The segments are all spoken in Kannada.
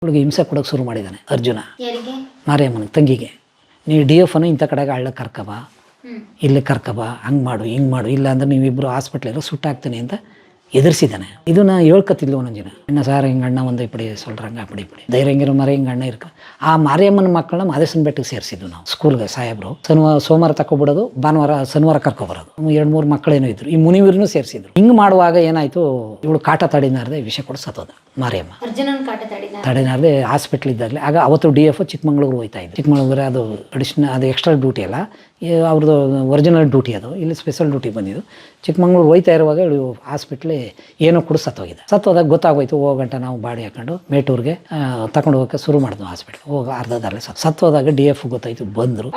ಅವಳಿಗೆ ಹಿಂಸೆ ಕೊಡೋಕೆ ಶುರು ಮಾಡಿದ್ದಾನೆ ಅರ್ಜುನ. ಯಾರಿಗೆ? ಮಾರಿಯಮ್ಮನಿಗೆ, ತಂಗಿಗೆ. ನೀವು ಡಿ ಎಫ್ ಅನ್ನು ಇಂಥ ಕಡೆಗೆ ಹಳ್ಳಕ್ಕೆ ಕರ್ಕಬಾ, ಇಲ್ಲಿ ಕರ್ಕಬಾ, ಹಂಗೆ ಮಾಡು ಹಿಂಗೆ ಮಾಡು, ಇಲ್ಲ ಅಂದ್ರೆ ನೀವಿಬ್ಬರು ಹಾಸ್ಪಿಟ್ಲಿಗೆ ಸುಟ್ಟಾಗ್ತೀನಿ ಅಂತ ಎದುರಿಸಿದ್ದಾನೆ. ಇದನ್ನ ಹೇಳ್ಕತ್ತಿದ್ಲು ಒಂದೊಂದು ಜನ, ಇನ್ನು ಸಾರ್ ಹಿಂಗೆ ಅಣ್ಣ ಒಂದು ಇಪ್ಪಡಿ சொல்கிறாங்க அப்படி இப்படி ಧೈರ್ಯಂಗಿರೋ ಮರ ಹಿಂಗೆ ಅಣ್ಣ ಇರ್ಕ. ಆ ಮಾರಿಯಮ್ಮನ ಮಕ್ಕಳನ್ನ ಮಾದೇಶನ ಬೆಟ್ಟಕ್ಕೆ ಸೇರಿಸಿದ್ವು ನಾವು ಸ್ಕೂಲ್ಗೆ. ಸಾಹೇಬರು ಸೋಮವಾರ ತಗೊಬಿಡೋದು, ಭಾನುವಾರ ಶನಿವಾರ ಕರ್ಕೊಬರೋದು. 2-3 ಮಕ್ಕಳೇನೋ ಇದ್ರು, ಈ ಮುನಿವೀರನು ಸೇರಿಸಿದ್ರು. ಹಿಂಗೆ ಮಾಡುವಾಗ ಏನಾಯಿತು, ಇವಳು ಕಾಟ ತಡಿನಾರ್ದೆ ವಿಷಯ ಕೊಟ್ಟು ಸತ್ತೋದ ಮಾರಿಯಮ್ಮ. ಅರ್ಜುನನ್ ಕಾಟ ತಡಿನಾರ್ದೆ ಹಾಸ್ಪಿಟ್ಲ್ ಇದ್ದಾಗಲೇ. ಆಗ ಅವತ್ತು ಡಿ ಎಫ್ ಚಿಕ್ಕಮಂಗ್ಳೂರು ಹೋಯ್ತಾ ಇದ್ರು. ಚಿಕ್ಕಮಂಗ್ಳೂರು ಅದು ಅಡಿಷನಲ್, ಅದು ಎಕ್ಸ್ಟ್ರಾ ಡ್ಯೂಟಿ ಅಲ್ಲ, ಅವ್ರದ್ದು ಒರಿಜಿನಲ್ ಡ್ಯೂಟಿ, ಅದು ಇಲ್ಲಿ ಸ್ಪೆಷಲ್ ಡ್ಯೂಟಿ ಬಂದಿದ್ದು. ಚಿಕ್ಕಮಂಗ್ಳೂರು ಹೋಯ್ತಾ ಇರುವಾಗ ಇವಳು ಹಾಸ್ಪಿಟ್ಲಿ ಏನೋ ಕೂಡ ಸತ್ತೋಗಿದೆ. ಸತ್ತೋದಾಗ ಗೊತ್ತಾಗೋಯ್ತು. ಹೋಗಂಟ ನಾವು ಬಾಡಿ ಹಾಕೊಂಡು ಮೇಟೂರ್ಗೆ ತಗೊಂಡು ಹೋಗೋಕ್ಕೆ ಶುರು ಮಾಡಿದ್ವು. ಹಾಸ್ಪಿಟ್ಲ್ ಹೋಗಿ ಅರ್ಧದಲ್ಲೇ ಸತ್ತೋದಾಗ ಡಿ ಎಫ್ ಗೊತ್ತಾಯ್ತು. ಬಂದರು.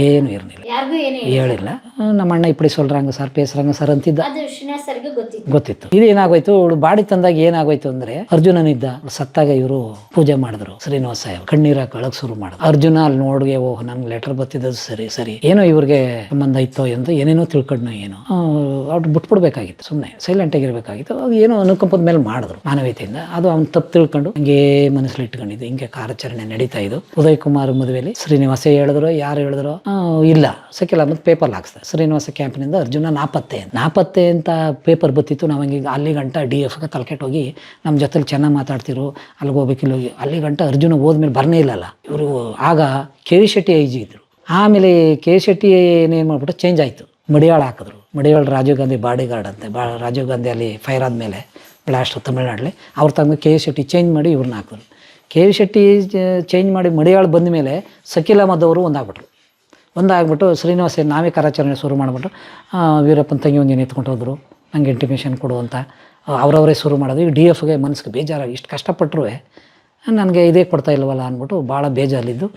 ಏನು ಇರಲಿಲ್ಲ, ಹೇಳಿಲ್ಲ. ನಮ್ಮ ಅಣ್ಣ ಇಪ್ಪಡಿ சொல்கிறாங்க ಸರ್, ಪೇಸ್ರಂಗ ಸರ್ ಅಂತಿದ್ದ, ಗೊತ್ತಿತ್ತು. ಇದೇನಾಗೋಯ್ತು, ಇವಳು ಬಾಡಿ ತಂದಾಗ ಏನಾಗೋಯ್ತು ಅಂದ್ರೆ, ಅರ್ಜುನನಿದ್ದ. ಸತ್ತಾಗ ಇವರು ಪೂಜೆ ಮಾಡಿದ್ರು ಶ್ರೀನಿವಾಸ ಸಾಹೇಬ್, ಕಣ್ಣೀರ ಕಳಕ್ ಶುರು ಮಾಡಿದ್ರು. ಅರ್ಜುನ ಅಲ್ಲಿ ನೋಡ್ಗೆ, ಓಹ್ ನನ್ಗೆ ಲೆಟರ್ ಬರ್ತಿದ್ದದು ಸರಿ ಏನೋ ಇವ್ರಿಗೆ ಸಂಬಂಧ ಇತ್ತೋ ಅಂತ ಏನೇನೋ ತಿಳ್ಕೊಂಡ್ನೋ ಏನೋ. ಅವ್ರು ಬಿಟ್ಬಿಡ್ಬೇಕಾಗಿತ್ತು, ಸುಮ್ಮನೆ ಸೈಲೆಂಟ್ ಆಗಿರ್ಬೇಕಾಗಿತ್ತು. ಅದು ಏನೋ ಅನುಕಂಪದ ಮೇಲೆ ಮಾಡಿದ್ರು ಮಾನವೀಯತೆಯಿಂದ. ಅದು ಅವ್ನು ತಪ್ಪು ತಿಳ್ಕೊಂಡು ಹಂಗೆ ಮನಸ್ಸಲ್ಲಿ ಇಟ್ಕೊಂಡಿದ್ದು. ಹಿಂಗೆ ಕಾರ್ಯಾಚರಣೆ ನಡೀತಾ ಇದ್ದು. ಉದಯ್ ಕುಮಾರ್ ಮದುವೆಯಲ್ಲಿ ಶ್ರೀನಿವಾಸ ಹೇಳಿದ್ರು, ಯಾರು ಹೇಳಿದ್ರು, ಇಲ್ಲ ಸಕಿಲ್ಲ ಮತ್ತು ಪೇಪರ್ ಹಾಕ್ಸ್ತಾರೆ. ಶ್ರೀನಿವಾಸ ಕ್ಯಾಂಪಿನಿಂದ ಅರ್ಜುನ ನಾಪತ್ತೆ ಅಂತ ಪೇಪರ್ ಬತ್ತಿತ್ತು. ನಾವು ಹಂಗೆ ಅಲ್ಲಿ ಗಂಟ ಡಿ ಎಫ್ಗೆ ತಲೆಕೆಟ್ಟೋಗಿ ನಮ್ಮ ಜೊತೆಲಿ ಚೆನ್ನಾಗಿ ಮಾತಾಡ್ತಿರು, ಅಲ್ಲಿಗೆ ಹೋಗ್ಬೇಕಿಲ್ಲ. ಅಲ್ಲಿ ಗಂಟ ಅರ್ಜುನ ಹೋದ್ಮೇಲೆ ಬರ್ನೇ ಇಲ್ಲಲ್ಲ ಇವರು. ಆಗ ಕೆ ವಿ ಶೆಟ್ಟಿ ಐಜಿ ಇದ್ರು. ಆಮೇಲೆ ಕೆ ವಿ ಶೆಟ್ಟಿ ಏನೇನು ಮಾಡ್ಬಿಟ್ಟು ಚೇಂಜ್ ಆಯಿತು. ಮಡಿಯಾಳ ಹಾಕಿದ್ರು. ಮಡಿಯಾಳ ರಾಜೀವ್ ಗಾಂಧಿ ಬಾಡಿ ಗಾರ್ಡ್ ಅಂತೆ. ರಾಜೀವ್ ಗಾಂಧಿ ಅಲ್ಲಿ ಫೈರ್ ಆದಮೇಲೆ ಬ್ಲಾಸ್ಟ್ ತಮಿಳ್ನಾಡಲ್ಲಿ ಅವ್ರ ತಂಗ ಕೆ ವಿ ಶೆಟ್ಟಿ ಚೇಂಜ್ ಮಾಡಿ ಇವ್ರನ್ನ ಹಾಕಿದ್ರು. ಕೆ ವಿ ಶೆಟ್ಟಿ ಚೇಂಜ್ ಮಾಡಿ ಮಡಿಯಾಳು ಬಂದ ಮೇಲೆ ಶಕೀಲ್ ಅಹಮದ್ ಅವರು ಒಂದಾಗ್ಬಿಟ್ಟು ಶ್ರೀನಿವಾಸ ನಾವೇ ಕಾರ್ಯಾಚರಣೆ ಶುರು ಮಾಡಿಬಿಟ್ಟು ವೀರಪ್ಪನ ತಂಗಿ ಒಂದು ಎತ್ಕೊಂಡು ಹೋದರು. ನಂಗೆ ಇಂಟಿಮೇಷನ್ ಕೊಡು ಅಂತ ಅವರವರೇ ಶುರು ಮಾಡೋದು. ಈಗ ಡಿ ಎಫ್ಗೆ ಮನಸ್ಸಿಗೆ ಬೇಜಾರಾಗಿ, ಇಷ್ಟು ಕಷ್ಟಪಟ್ಟರು ನನಗೆ ಇದೇ ಕೊಡ್ತಾ ಇಲ್ವಲ್ಲ ಅಂದ್ಬಿಟ್ಟು ಭಾಳ ಬೇಜಾರಲ್ಲಿದ್ದು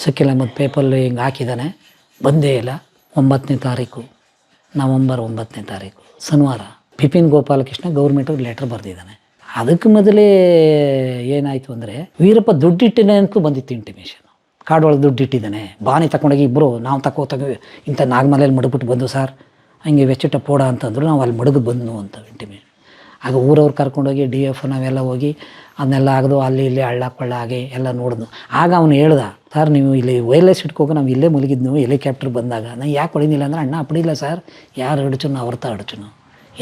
ಶಕೀಲ್ ಅಹಮದ್ ಪೇಪಲ್ಲಿ ಹಿಂಗೆ ಹಾಕಿದ್ದಾನೆ. ಬಂದೇ ಇಲ್ಲ. 9ನೇ ತಾರೀಕು ನವಂಬರ್ 9ನೇ ತಾರೀಕು ಶನಿವಾರ ಬಿಪಿನ್ ಗೋಪಾಲಕೃಷ್ಣ ಗೌರ್ಮೆಂಟಿಗೆ ಲೆಟ್ರ್ ಬರೆದಿದ್ದಾನೆ. ಅದಕ್ಕೆ ಮೊದಲೇ ಏನಾಯಿತು ಅಂದರೆ, ವೀರಪ್ಪ ದುಡ್ಡಿಟ್ಟಿನಂತೂ ಬಂದಿತ್ತು ಇಂಟಿಮೇಷನ್. ಕಾಡೊಳಗೆ ದುಡ್ಡಿಟ್ಟಿದ್ದಾನೆ, ಬಾನಿ ತಗೊಂಡೋಗಿ ಇಬ್ಬರು ನಾವು ತಗೋತೀವಿ ಇಂಥ ನಾಗಮಲೆಯಲ್ಲಿ ಮಡಗ್ಬಿಟ್ಟು ಬಂದು ಸರ್, ಹಂಗೆ ವೆಚ್ಚಿಟ ಪೋಡ ಅಂತಂದ್ರು. ನಾವು ಅಲ್ಲಿ ಮಡಗು ಬಂದು ಅಂತ ಇಂಟಿಮೇಷನ್. ಆಗ ಊರವ್ರು ಕರ್ಕೊಂಡೋಗಿ ಡಿ ಎಫ್ ನಾವೆಲ್ಲ ಹೋಗಿ ಅದನ್ನೆಲ್ಲ ಆಗದು, ಅಲ್ಲಿ ಇಲ್ಲಿ ಹಳ್ಳ ಕೊಳ್ಳ ಆಗಿ ಎಲ್ಲ ನೋಡಿದ್ನು. ಆಗ ಅವನು ಹೇಳ್ದ, ಸರ್ ನೀವು ಇಲ್ಲಿ ವೈರ್ಲೆಸ್ ಇಟ್ಕೋಗಿ ನಾವು ಇಲ್ಲೇ ಮಲಗಿದ್ನು ಹೆಲಿಕಾಪ್ಟರ್ ಬಂದಾಗ. ನಾನು ಯಾಕೆ ಹೊಡಿನಿಲ್ಲ ಅಂದ್ರೆ, ಅಣ್ಣ ಅಪ್ಪಡಿಲ್ಲ ಸರ್, ಯಾರು ಅಡಚುನು ಅವ್ರತ ಅಡಚುನು,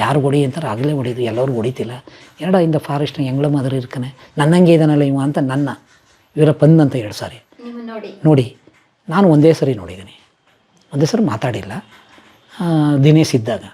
ಯಾರು ಹೊಡಿ ಅಂತಾರೆ ಆಗಲೇ ಹೊಡಿದು, ಎಲ್ಲರೂ ಹೊಡಿತಿಲ್ಲ. ಇಂದ ಫಾರೆಸ್ಟ್ನ ಎಂಗ್ಳ ಮಾದರಿ ಇರ್ತಾನೆ, ನನ್ನಂಗೆ ಇದ್ದಾನಲ್ಲ ಇವ ಅಂತ ನನ್ನ ವೀರಪ್ಪನ್ ಅಂತ 2 ಸಾರಿ ನೋಡಿ. ನಾನು ಒಂದೇ ಸರಿ ನೋಡಿದ್ದೀನಿ, ಒಂದೇ ಸರಿ ಮಾತಾಡಿಲ್ಲ. ದಿನೇಶ್ ಇದ್ದಾಗ